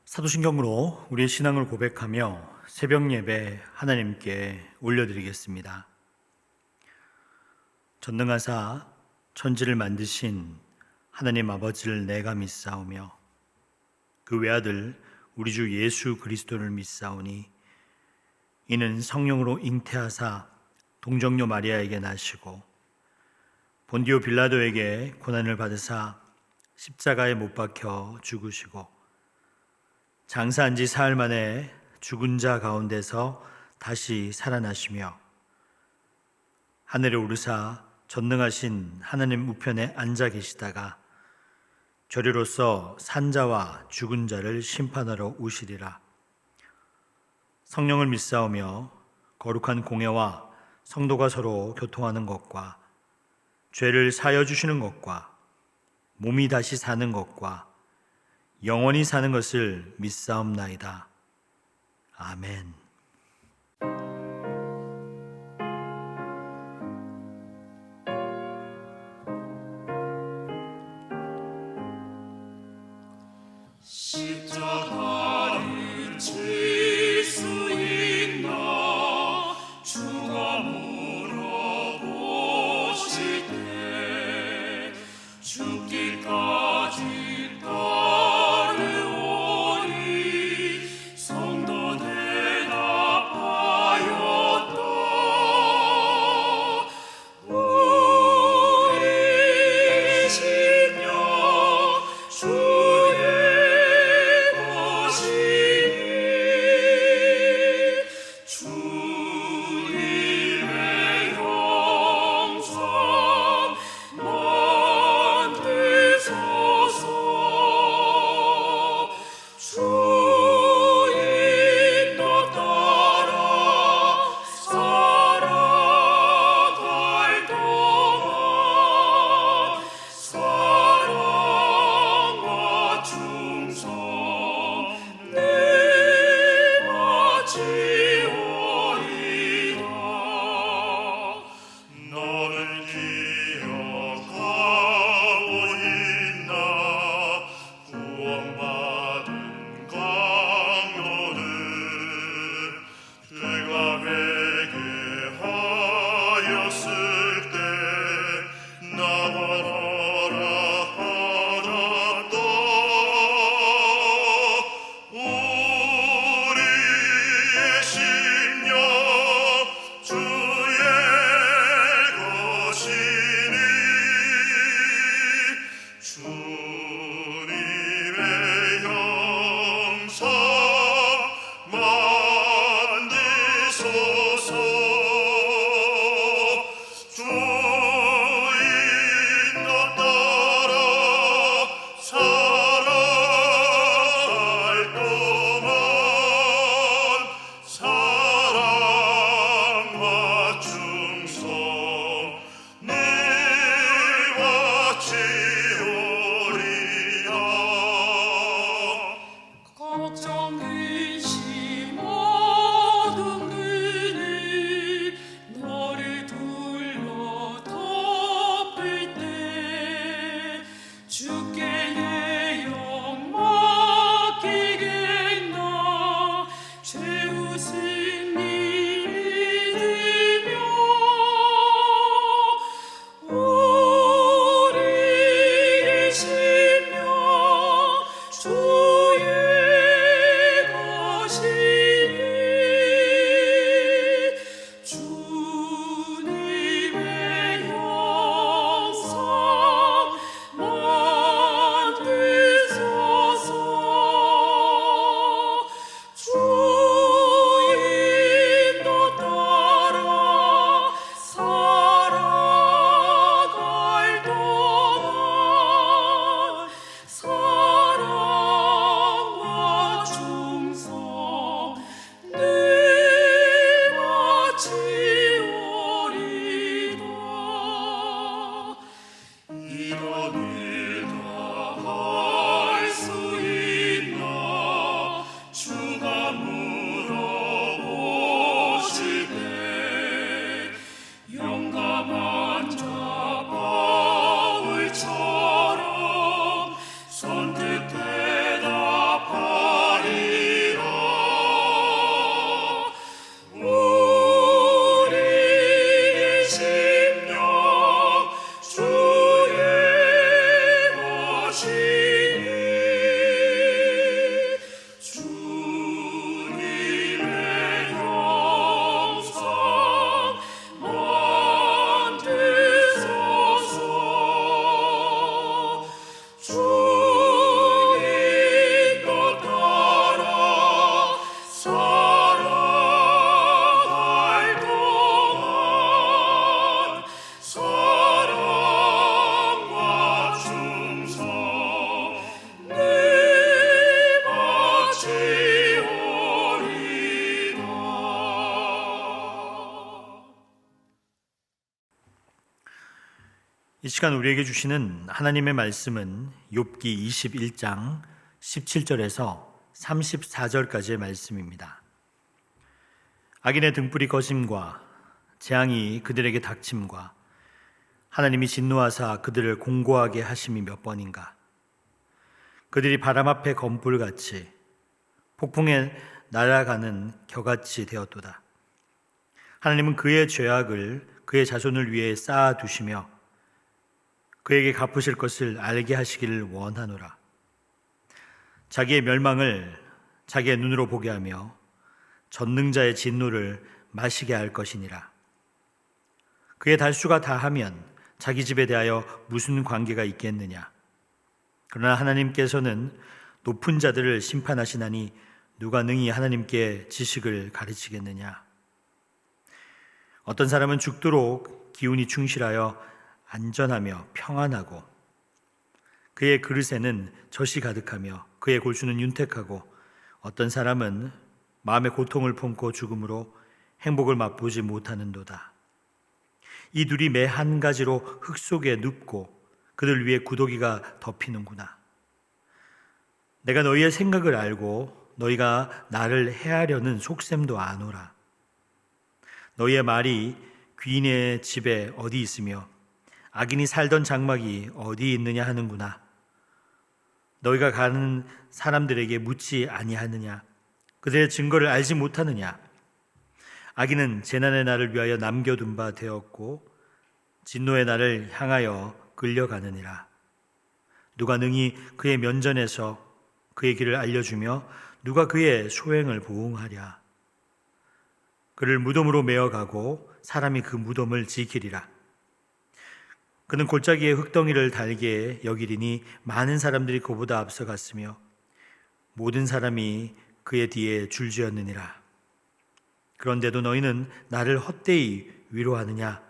사도신경으로 우리의 신앙을 고백하며 새벽 예배 하나님께 올려드리겠습니다. 전능하사 천지를 만드신 하나님 아버지를 내가 믿사오며 그 외아들 우리 주 예수 그리스도를 믿사오니 이는 성령으로 잉태하사 동정녀 마리아에게 나시고 본디오 빌라도에게 고난을 받으사 십자가에 못 박혀 죽으시고 장사한 지 사흘 만에 죽은 자 가운데서 다시 살아나시며 하늘에 오르사 전능하신 하나님 우편에 앉아 계시다가 저리로서 산자와 죽은 자를 심판하러 오시리라. 성령을 믿사오며 거룩한 공회와 성도가 서로 교통하는 것과 죄를 사하여 주시는 것과 몸이 다시 사는 것과 영원히 사는 것을 믿사옵나이다. 아멘. 십자가를 질 수 있나 주가 물어보실 때 죽기까지 따르오니 성도 대답하였다. 우리 심령 주의 주님의 영광 만드소서. 주 인도 따라 살아갈 동안 사랑과 충성 늘 바치오리다. 너를 기억하고 있나 구원받은 강도를 죄가 회개하였을 때 나와 너라 받았다. 우리의 심령 주의 것이니 주님의 형상 만드소서. 주 인도 따라 살아갈 동안 사랑과 충성 늘 바치오리라. 걱정 근심 어둠 눈이 너를 둘러 덮을 때 주께 내 영 맡기겠나. 죄우신 니 믿으며 우리의 심령 주의 것이니 주님의 영상 만드소서. 주 인도 따라 살아갈 동안 사랑과 충성 늘 바치오리다. 이런 일 다 할 수 있나 주가 물어보실 때 용감한 자 바울처럼 선뜻 대답하여 시간 우리에게 주시는 하나님의 말씀은 욥기 21장 17절에서 34절까지의 말씀입니다. 악인의 등불이 거심과 재앙이 그들에게 닥침과 하나님이 진노하사 그들을 공고하게 하심이 몇 번인가. 그들이 바람 앞에 검불같이 폭풍에 날아가는 겨같이 되었도다. 하나님은 그의 죄악을 그의 자손을 위해 쌓아두시며 그에게 갚으실 것을 알게 하시기를 원하노라. 자기의 멸망을 자기의 눈으로 보게 하며 전능자의 진노를 마시게 할 것이니라. 그의 달수가 다하면 자기 집에 대하여 무슨 관계가 있겠느냐. 그러나 하나님께서는 높은 자들을 심판하시나니 누가 능히 하나님께 지식을 가르치겠느냐. 어떤 사람은 죽도록 기운이 충실하여 안전하며 평안하고 그의 그릇에는 젖이 가득하며 그의 골수는 윤택하고 어떤 사람은 마음의 고통을 품고 죽음으로 행복을 맛보지 못하는도다. 이 둘이 매 한 가지로 흙 속에 눕고 그들 위에 구더기가 덮이는구나. 내가 너희의 생각을 알고 너희가 나를 해하려는 속셈도 아노라. 너희의 말이 귀인의 집에 어디 있으며 악인이 살던 장막이 어디 있느냐 하는구나. 너희가 가는 사람들에게 묻지 아니하느냐. 그들의 증거를 알지 못하느냐. 악인은 재난의 날을 위하여 남겨둔 바 되었고 진노의 날을 향하여 끌려가느니라. 누가 능히 그의 면전에서 그의 길을 알려주며 누가 그의 소행을 보응하랴. 그를 무덤으로 메어가고 사람이 그 무덤을 지키리라. 그는 골짜기에 흙덩이를 달게 여기리니 많은 사람들이 그보다 앞서갔으며 모든 사람이 그의 뒤에 줄지었느니라. 그런데도 너희는 나를 헛되이 위로하느냐.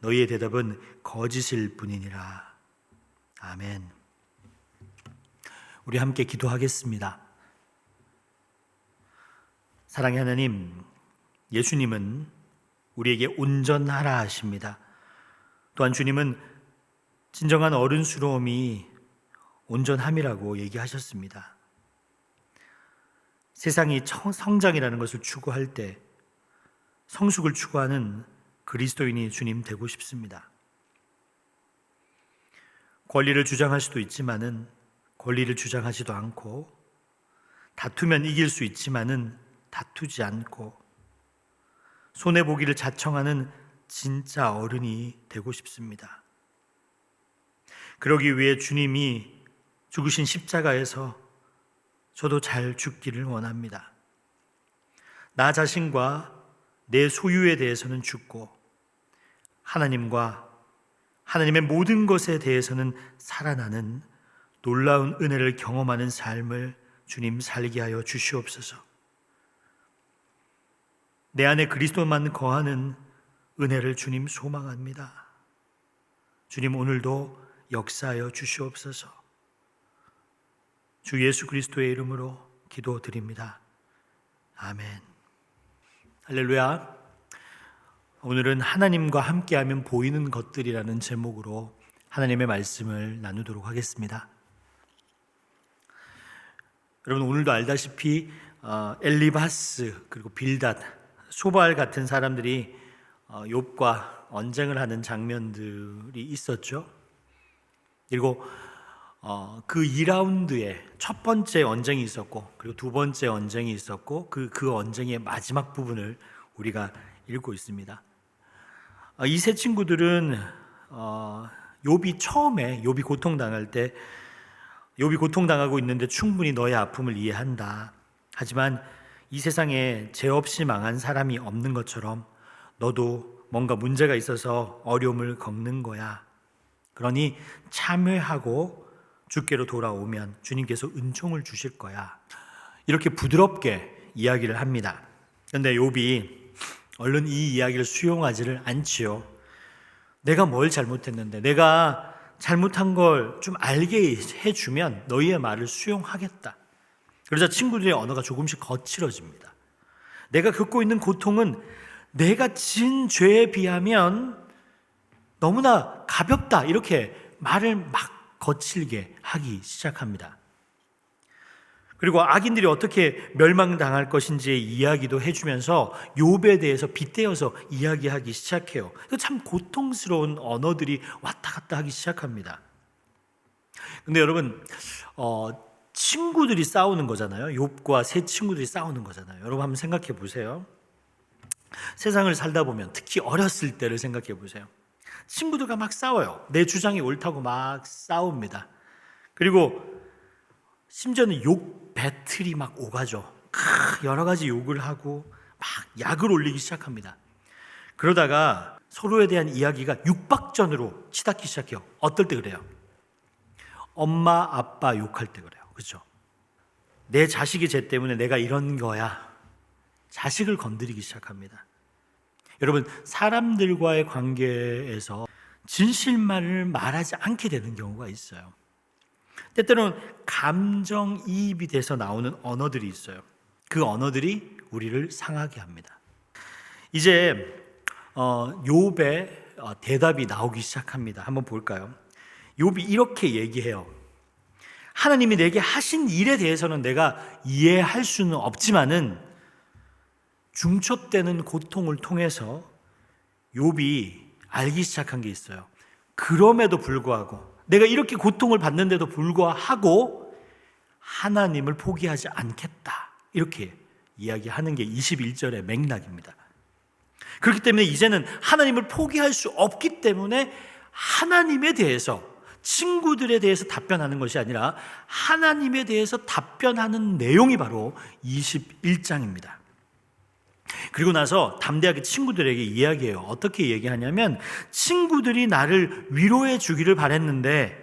너희의 대답은 거짓일 뿐이니라. 아멘. 우리 함께 기도하겠습니다. 사랑의 하나님, 예수님은 우리에게 온전하라 하십니다. 또한 주님은 진정한 어른스러움이 온전함이라고 얘기하셨습니다. 세상이 성장이라는 것을 추구할 때 성숙을 추구하는 그리스도인이 주님 되고 싶습니다. 권리를 주장할 수도 있지만은 권리를 주장하지도 않고, 다투면 이길 수 있지만은 다투지 않고, 손해보기를 자청하는 진짜 어른이 되고 싶습니다. 그러기 위해 주님이 죽으신 십자가에서 저도 잘 죽기를 원합니다. 나 자신과 내 소유에 대해서는 죽고 하나님과 하나님의 모든 것에 대해서는 살아나는 놀라운 은혜를 경험하는 삶을 주님 살게 하여 주시옵소서. 내 안에 그리스도만 거하는 은혜를 주님 소망합니다. 주님 오늘도 역사하여 주시옵소서. 주 예수 그리스도의 이름으로 기도드립니다. 아멘. 할렐루야. 오늘은 하나님과 함께하면 보이는 것들이라는 제목으로 하나님의 말씀을 나누도록 하겠습니다. 여러분 오늘도 알다시피 엘리바스 그리고 빌닷, 소발 같은 사람들이 욥과 언쟁을 하는 장면들이 있었죠. 그리고 그 2라운드에 첫 번째 언쟁이 있었고 그리고 두 번째 언쟁이 있었고 그 언쟁의 마지막 부분을 우리가 읽고 있습니다. 이 세 친구들은 욥이 처음에 욥이 고통당할 때 욥이 고통당하고 있는데 충분히 너의 아픔을 이해한다. 하지만 이 세상에 죄 없이 망한 사람이 없는 것처럼 너도 뭔가 문제가 있어서 어려움을 겪는 거야. 그러니 참회하고 주께로 돌아오면 주님께서 은총을 주실 거야. 이렇게 부드럽게 이야기를 합니다. 그런데 욥이 얼른 이 이야기를 수용하지를 않지요. 내가 뭘 잘못했는데, 내가 잘못한 걸 좀 알게 해주면 너희의 말을 수용하겠다. 그러자 친구들의 언어가 조금씩 거칠어집니다. 내가 겪고 있는 고통은 내가 진 죄에 비하면 너무나 가볍다 이렇게 말을 막 거칠게 하기 시작합니다. 그리고 악인들이 어떻게 멸망당할 것인지의 이야기도 해주면서 욥에 대해서 빗대어서 이야기하기 시작해요. 참 고통스러운 언어들이 왔다 갔다 하기 시작합니다. 근데 여러분, 친구들이 싸우는 거잖아요. 욥과 세 친구들이 싸우는 거잖아요. 여러분 한번 생각해 보세요. 세상을 살다 보면 특히 어렸을 때를 생각해 보세요. 친구들과 막 싸워요. 내 주장이 옳다고 막 싸웁니다. 그리고 심지어는 욕 배틀이 막 오가죠. 여러 가지 욕을 하고 막 약을 올리기 시작합니다. 그러다가 서로에 대한 이야기가 육박전으로 치닫기 시작해요. 어떨 때 그래요? 엄마, 아빠 욕할 때 그래요. 그렇죠? 내 자식이 쟤 때문에 내가 이런 거야. 자식을 건드리기 시작합니다. 여러분, 사람들과의 관계에서 진실만을 말하지 않게 되는 경우가 있어요. 때때로는 감정이입이 돼서 나오는 언어들이 있어요. 그 언어들이 우리를 상하게 합니다. 이제 욥의 대답이 나오기 시작합니다. 한번 볼까요? 욥이 이렇게 얘기해요. 하나님이 내게 하신 일에 대해서는 내가 이해할 수는 없지만은 중첩되는 고통을 통해서 욥이 알기 시작한 게 있어요. 그럼에도 불구하고 내가 이렇게 고통을 받는데도 불구하고 하나님을 포기하지 않겠다. 이렇게 이야기하는 게 21절의 맥락입니다. 그렇기 때문에 이제는 하나님을 포기할 수 없기 때문에 하나님에 대해서, 친구들에 대해서 답변하는 것이 아니라 하나님에 대해서 답변하는 내용이 바로 21장입니다. 그리고 나서 담대하게 친구들에게 이야기해요. 어떻게 얘기하냐면, 친구들이 나를 위로해 주기를 바랬는데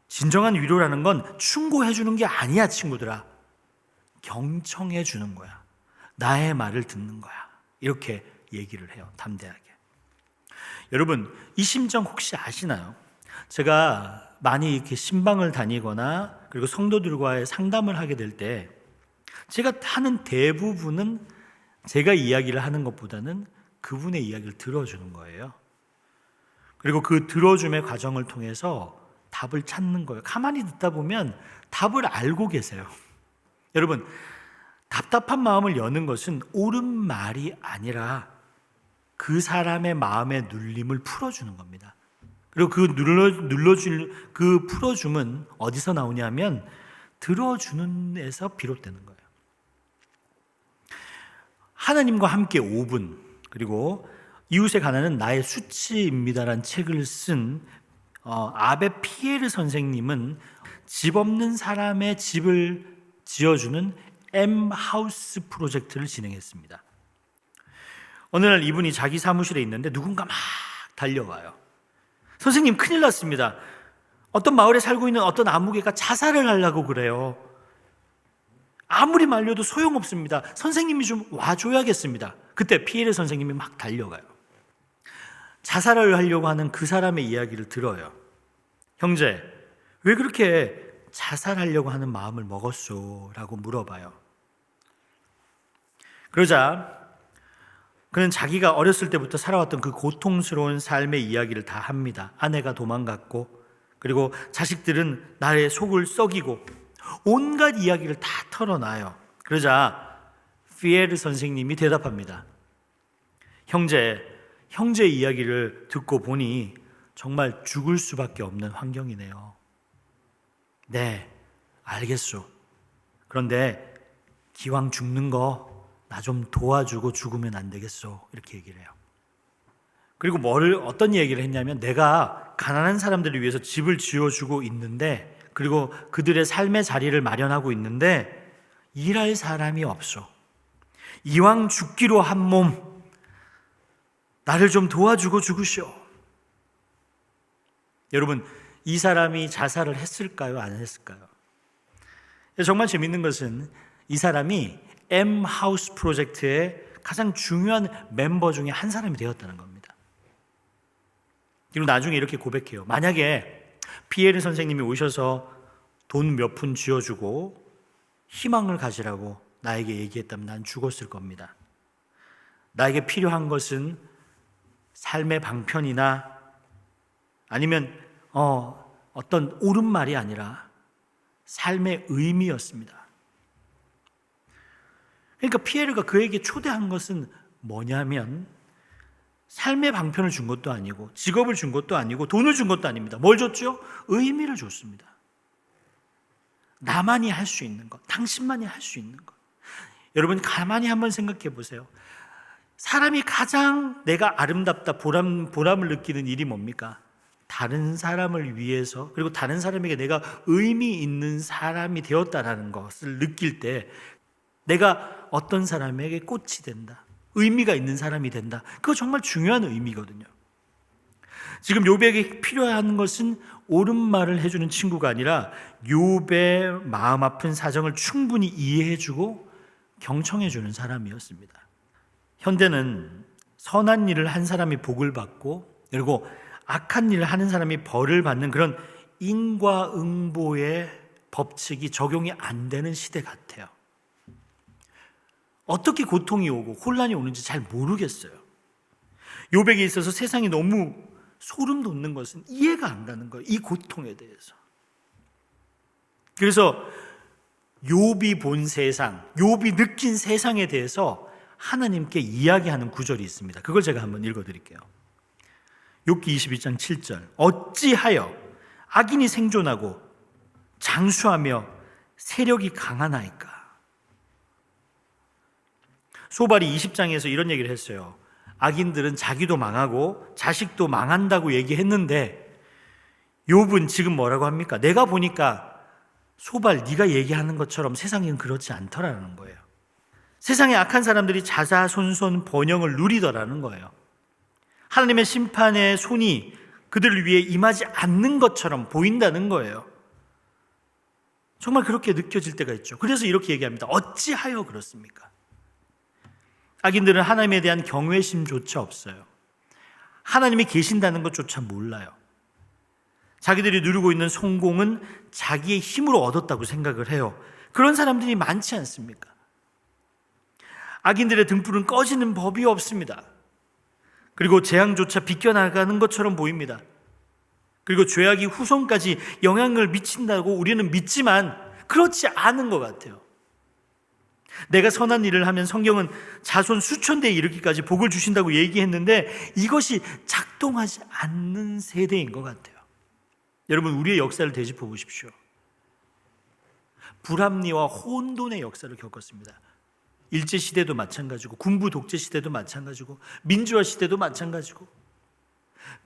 진정한 위로라는 건 충고해 주는 게 아니야. 친구들아, 경청해 주는 거야. 나의 말을 듣는 거야. 이렇게 얘기를 해요. 담대하게. 여러분, 이 심정 혹시 아시나요? 제가 많이 이렇게 신방을 다니거나 그리고 성도들과의 상담을 하게 될 때 제가 하는 대부분은 제가 이야기를 하는 것보다는 그분의 이야기를 들어주는 거예요. 그리고 그 들어줌의 과정을 통해서 답을 찾는 거예요. 가만히 듣다 보면 답을 알고 계세요. 여러분, 답답한 마음을 여는 것은 옳은 말이 아니라 그 사람의 마음의 눌림을 풀어주는 겁니다. 그리고 그 풀어줌은 어디서 나오냐면 들어주는 데서 비롯되는 거예요. 하나님과 함께 5분, 그리고 이웃의 가난은 나의 수치입니다라는 책을 쓴 아베 피에르 선생님은 집 없는 사람의 집을 지어주는 M하우스 프로젝트를 진행했습니다. 어느 날 이분이 자기 사무실에 있는데 누군가 막 달려와요. 선생님, 큰일 났습니다. 어떤 마을에 살고 있는 어떤 아무개가 자살을 하려고 그래요. 아무리 말려도 소용없습니다. 선생님이 좀 와줘야겠습니다. 그때 피에르 선생님이 막 달려가요. 자살을 하려고 하는 그 사람의 이야기를 들어요. 형제, 왜 그렇게 자살하려고 하는 마음을 먹었소? 라고 물어봐요. 그러자 그는 자기가 어렸을 때부터 살아왔던 그 고통스러운 삶의 이야기를 다 합니다. 아내가 도망갔고, 그리고 자식들은 나의 속을 썩이고, 온갖 이야기를 다 털어놔요. 그러자 피에르 선생님이 대답합니다. 형제 이야기를 듣고 보니 정말 죽을 수밖에 없는 환경이네요. 네, 알겠소. 그런데 기왕 죽는 거 나 좀 도와주고 죽으면 안 되겠소. 이렇게 얘기를 해요. 그리고 어떤 얘기를 했냐면, 내가 가난한 사람들을 위해서 집을 지어주고 있는데, 그리고 그들의 삶의 자리를 마련하고 있는데 일할 사람이 없어. 이왕 죽기로 한 몸, 나를 좀 도와주고 죽으시오. 여러분, 이 사람이 자살을 했을까요? 안 했을까요? 정말 재밌는 것은 이 사람이 M하우스 프로젝트의 가장 중요한 멤버 중에 한 사람이 되었다는 겁니다. 그리고 나중에 이렇게 고백해요. 만약에 피에르 선생님이 오셔서 돈 몇 푼 쥐어주고 희망을 가지라고 나에게 얘기했다면 난 죽었을 겁니다. 나에게 필요한 것은 삶의 방편이나 아니면 어떤 옳은 말이 아니라 삶의 의미였습니다. 그러니까 피에르가 그에게 초대한 것은 뭐냐면 삶의 방편을 준 것도 아니고 직업을 준 것도 아니고 돈을 준 것도 아닙니다. 뭘 줬죠? 의미를 줬습니다. 나만이 할 수 있는 것, 당신만이 할 수 있는 것. 여러분 가만히 한번 생각해 보세요. 사람이 가장 내가 아름답다, 보람을 느끼는 일이 뭡니까? 다른 사람을 위해서, 그리고 다른 사람에게 내가 의미 있는 사람이 되었다라는 것을 느낄 때 내가 어떤 사람에게 꽃이 된다, 의미가 있는 사람이 된다. 그거 정말 중요한 의미거든요. 지금 욥에게 필요한 것은 옳은 말을 해주는 친구가 아니라 욥의 마음 아픈 사정을 충분히 이해해주고 경청해주는 사람이었습니다. 현대는 선한 일을 한 사람이 복을 받고, 그리고 악한 일을 하는 사람이 벌을 받는 그런 인과응보의 법칙이 적용이 안 되는 시대 같아요. 어떻게 고통이 오고 혼란이 오는지 잘 모르겠어요. 욥에게 있어서 세상이 너무 소름 돋는 것은 이해가 안 가는 거예요. 이 고통에 대해서. 그래서 욥이 본 세상, 욥이 느낀 세상에 대해서 하나님께 이야기하는 구절이 있습니다. 그걸 제가 한번 읽어드릴게요. 욥기 22장 7절. 어찌하여 악인이 생존하고 장수하며 세력이 강하나이까. 소발이 20장에서 이런 얘기를 했어요. 악인들은 자기도 망하고 자식도 망한다고 얘기했는데 욥은 지금 뭐라고 합니까? 내가 보니까 소발 네가 얘기하는 것처럼 세상엔 그렇지 않더라는 거예요. 세상에 악한 사람들이 자자손손 번영을 누리더라는 거예요. 하나님의 심판의 손이 그들을 위해 임하지 않는 것처럼 보인다는 거예요. 정말 그렇게 느껴질 때가 있죠. 그래서 이렇게 얘기합니다. 어찌하여 그렇습니까? 악인들은 하나님에 대한 경외심조차 없어요. 하나님이 계신다는 것조차 몰라요. 자기들이 누리고 있는 성공은 자기의 힘으로 얻었다고 생각을 해요. 그런 사람들이 많지 않습니까? 악인들의 등불은 꺼지는 법이 없습니다. 그리고 재앙조차 비껴나가는 것처럼 보입니다. 그리고 죄악이 후손까지 영향을 미친다고 우리는 믿지만 그렇지 않은 것 같아요. 내가 선한 일을 하면 성경은 자손 수천 대에 이르기까지 복을 주신다고 얘기했는데 이것이 작동하지 않는 세대인 것 같아요. 여러분, 우리의 역사를 되짚어 보십시오. 불합리와 혼돈의 역사를 겪었습니다. 일제시대도 마찬가지고, 군부 독재 시대도 마찬가지고, 민주화 시대도 마찬가지고,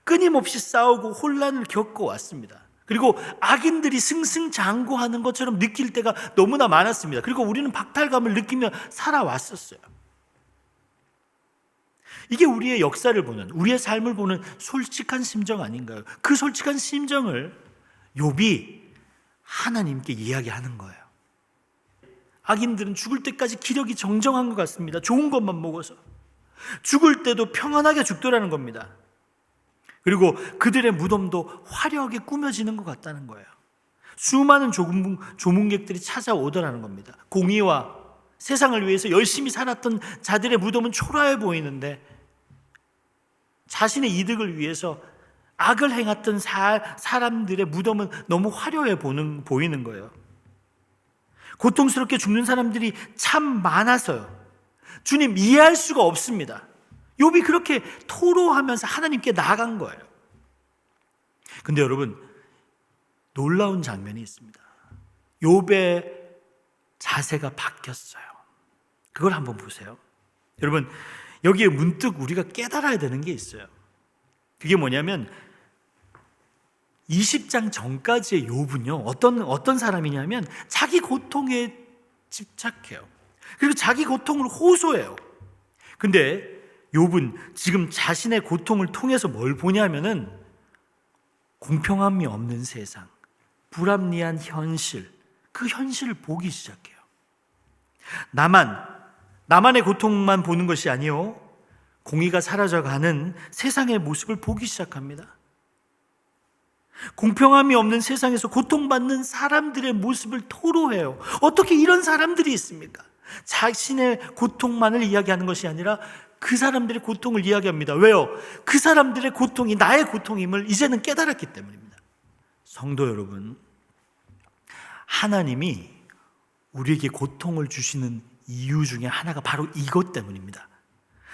끊임없이 싸우고 혼란을 겪어왔습니다. 그리고 악인들이 승승장구하는 것처럼 느낄 때가 너무나 많았습니다. 그리고 우리는 박탈감을 느끼며 살아왔었어요. 이게 우리의 역사를 보는, 우리의 삶을 보는 솔직한 심정 아닌가요? 그 솔직한 심정을 욥이 하나님께 이야기하는 거예요. 악인들은 죽을 때까지 기력이 정정한 것 같습니다. 좋은 것만 먹어서. 죽을 때도 평안하게 죽더라는 겁니다. 그리고 그들의 무덤도 화려하게 꾸며지는 것 같다는 거예요. 수많은 조문객들이 찾아오더라는 겁니다. 공의와 세상을 위해서 열심히 살았던 자들의 무덤은 초라해 보이는데 자신의 이득을 위해서 악을 행했던 사람들의 무덤은 너무 화려해 보이는 거예요. 고통스럽게 죽는 사람들이 참 많아서요. 주님, 이해할 수가 없습니다. 욥이 그렇게 토로하면서 하나님께 나아간 거예요. 근데 여러분, 놀라운 장면이 있습니다. 욥의 자세가 바뀌었어요. 그걸 한번 보세요. 여러분, 여기에 문득 우리가 깨달아야 되는 게 있어요. 그게 뭐냐면 20장 전까지의 욥은요, 어떤 사람이냐면 자기 고통에 집착해요. 그리고 자기 고통을 호소해요. 근데 욥은 지금 자신의 고통을 통해서 뭘 보냐면은 공평함이 없는 세상, 불합리한 현실, 그 현실을 보기 시작해요. 나만의 고통만 보는 것이 아니요, 공의가 사라져가는 세상의 모습을 보기 시작합니다. 공평함이 없는 세상에서 고통받는 사람들의 모습을 토로해요. 어떻게 이런 사람들이 있습니까? 자신의 고통만을 이야기하는 것이 아니라 그 사람들의 고통을 이야기합니다. 왜요? 그 사람들의 고통이 나의 고통임을 이제는 깨달았기 때문입니다. 성도 여러분, 하나님이 우리에게 고통을 주시는 이유 중에 하나가 바로 이것 때문입니다.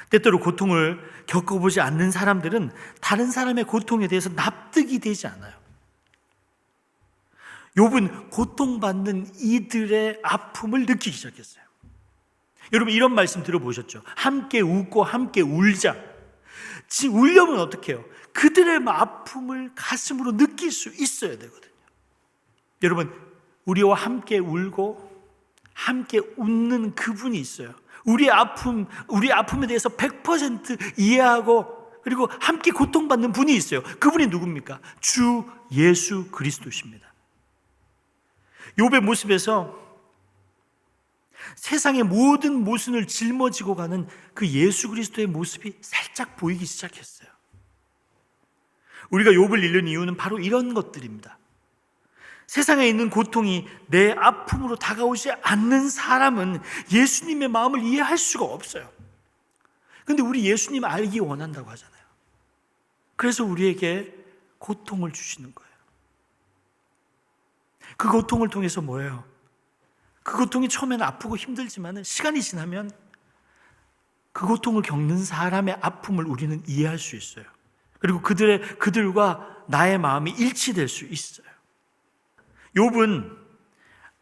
때때로 고통을 겪어보지 않는 사람들은 다른 사람의 고통에 대해서 납득이 되지 않아요. 욥은 고통받는 이들의 아픔을 느끼기 시작했어요. 여러분, 이런 말씀 들어보셨죠? 함께 웃고 함께 울자. 지금 울려면 어떻게 해요? 그들의 아픔을 가슴으로 느낄 수 있어야 되거든요. 여러분, 우리와 함께 울고 함께 웃는 그분이 있어요. 우리의 아픔에 대해서 100% 이해하고 그리고 함께 고통받는 분이 있어요. 그분이 누굽니까? 주 예수 그리스도십니다. 욥의 모습에서 세상의 모든 모순을 짊어지고 가는 그 예수 그리스도의 모습이 살짝 보이기 시작했어요. 우리가 욥을 읽는 이유는 바로 이런 것들입니다. 세상에 있는 고통이 내 아픔으로 다가오지 않는 사람은 예수님의 마음을 이해할 수가 없어요. 그런데 우리 예수님 알기 원한다고 하잖아요. 그래서 우리에게 고통을 주시는 거예요. 그 고통을 통해서 뭐예요? 그 고통이 처음에는 아프고 힘들지만 시간이 지나면 그 고통을 겪는 사람의 아픔을 우리는 이해할 수 있어요. 그리고 그들과 나의 마음이 일치될 수 있어요. 욥은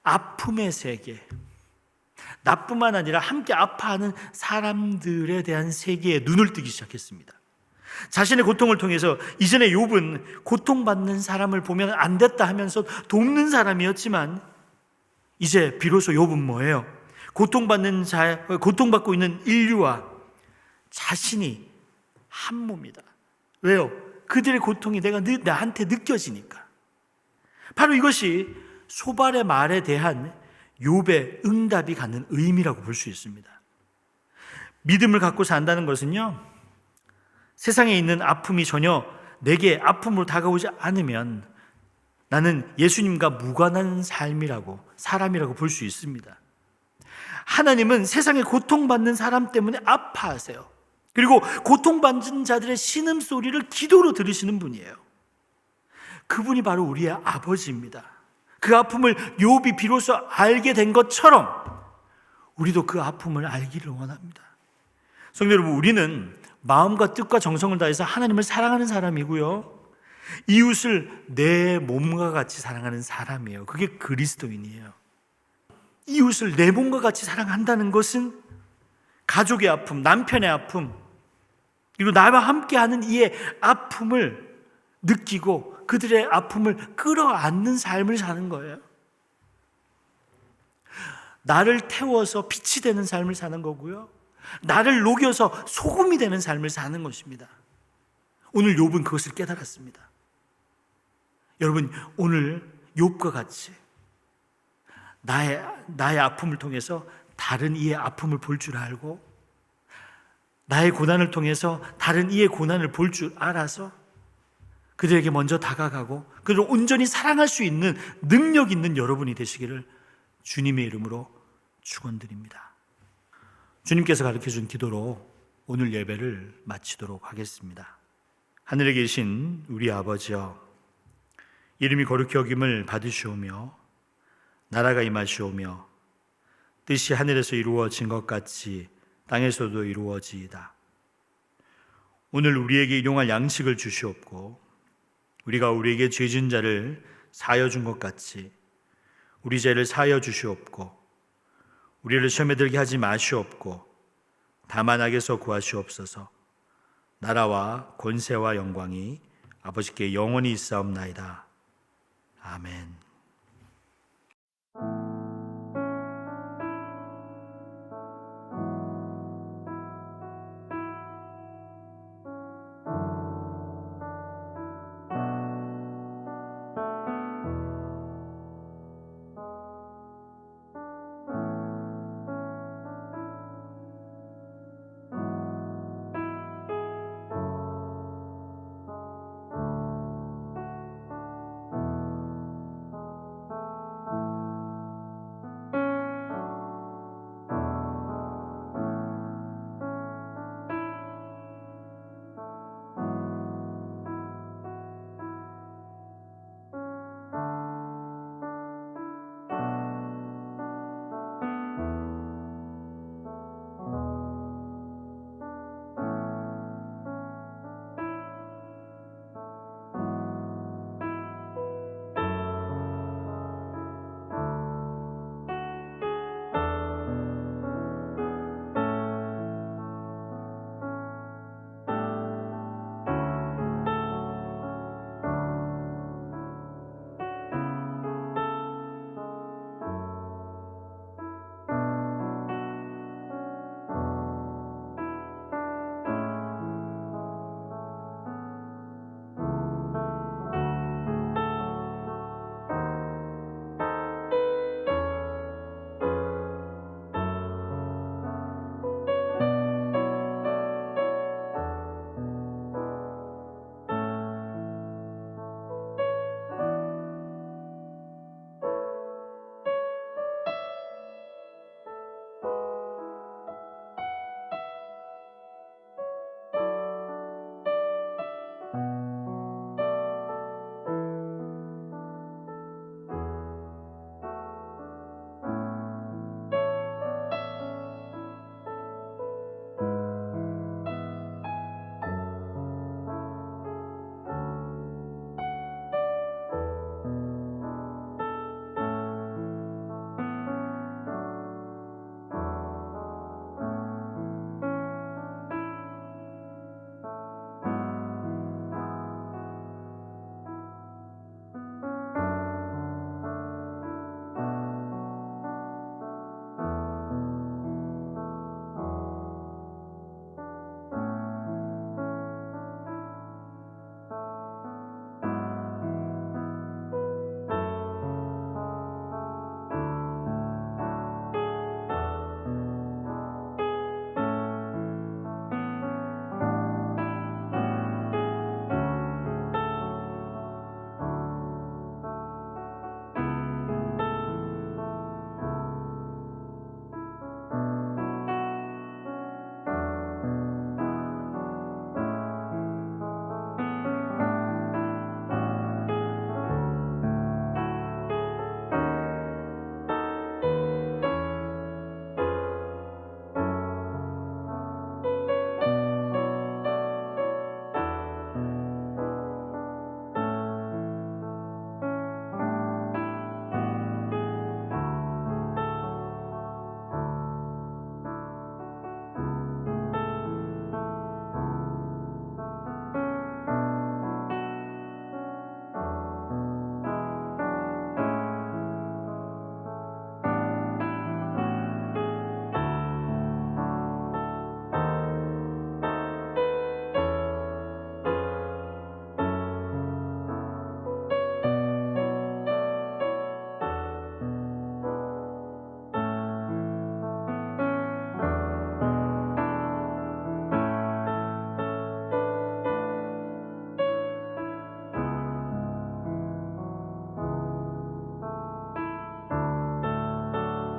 아픔의 세계, 나뿐만 아니라 함께 아파하는 사람들에 대한 세계에 눈을 뜨기 시작했습니다. 자신의 고통을 통해서 이전에 욥은 고통받는 사람을 보면 안 됐다 하면서 돕는 사람이었지만 이제 비로소 욥은 뭐예요? 고통받고 있는 인류와 자신이 한 몸이다. 왜요? 그들의 고통이 나한테 느껴지니까. 바로 이것이 소발의 말에 대한 욥의 응답이 갖는 의미라고 볼 수 있습니다. 믿음을 갖고 산다는 것은요, 세상에 있는 아픔이 전혀 내게 아픔으로 다가오지 않으면 나는 예수님과 무관한 사람이라고 볼 수 있습니다. 하나님은 세상에 고통받는 사람 때문에 아파하세요. 그리고 고통받는 자들의 신음소리를 기도로 들으시는 분이에요. 그분이 바로 우리의 아버지입니다. 그 아픔을 욥이 비로소 알게 된 것처럼 우리도 그 아픔을 알기를 원합니다. 성도 여러분, 우리는 마음과 뜻과 정성을 다해서 하나님을 사랑하는 사람이고요, 이웃을 내 몸과 같이 사랑하는 사람이에요. 그게 그리스도인이에요. 이웃을 내 몸과 같이 사랑한다는 것은 가족의 아픔, 남편의 아픔, 그리고 나와 함께하는 이의 아픔을 느끼고 그들의 아픔을 끌어안는 삶을 사는 거예요. 나를 태워서 빛이 되는 삶을 사는 거고요, 나를 녹여서 소금이 되는 삶을 사는 것입니다. 오늘 욥은 그것을 깨달았습니다. 여러분, 오늘 욥과 같이 나의 아픔을 통해서 다른 이의 아픔을 볼 줄 알고, 나의 고난을 통해서 다른 이의 고난을 볼 줄 알아서 그들에게 먼저 다가가고 그들을 온전히 사랑할 수 있는 능력 있는 여러분이 되시기를 주님의 이름으로 축원드립니다. 주님께서 가르쳐준 기도로 오늘 예배를 마치도록 하겠습니다. 하늘에 계신 우리 아버지여, 이름이 거룩히 여김을 받으시오며 나라가 임하시오며 뜻이 하늘에서 이루어진 것 같이 땅에서도 이루어지이다. 오늘 우리에게 일용할 양식을 주시옵고 우리가 우리에게 죄진 자를 사하여 준 것 같이 우리 죄를 사하여 주시옵고 우리를 시험에 들게 하지 마시옵고 다만 악에서 구하시옵소서. 나라와 권세와 영광이 아버지께 영원히 있사옵나이다. 아멘.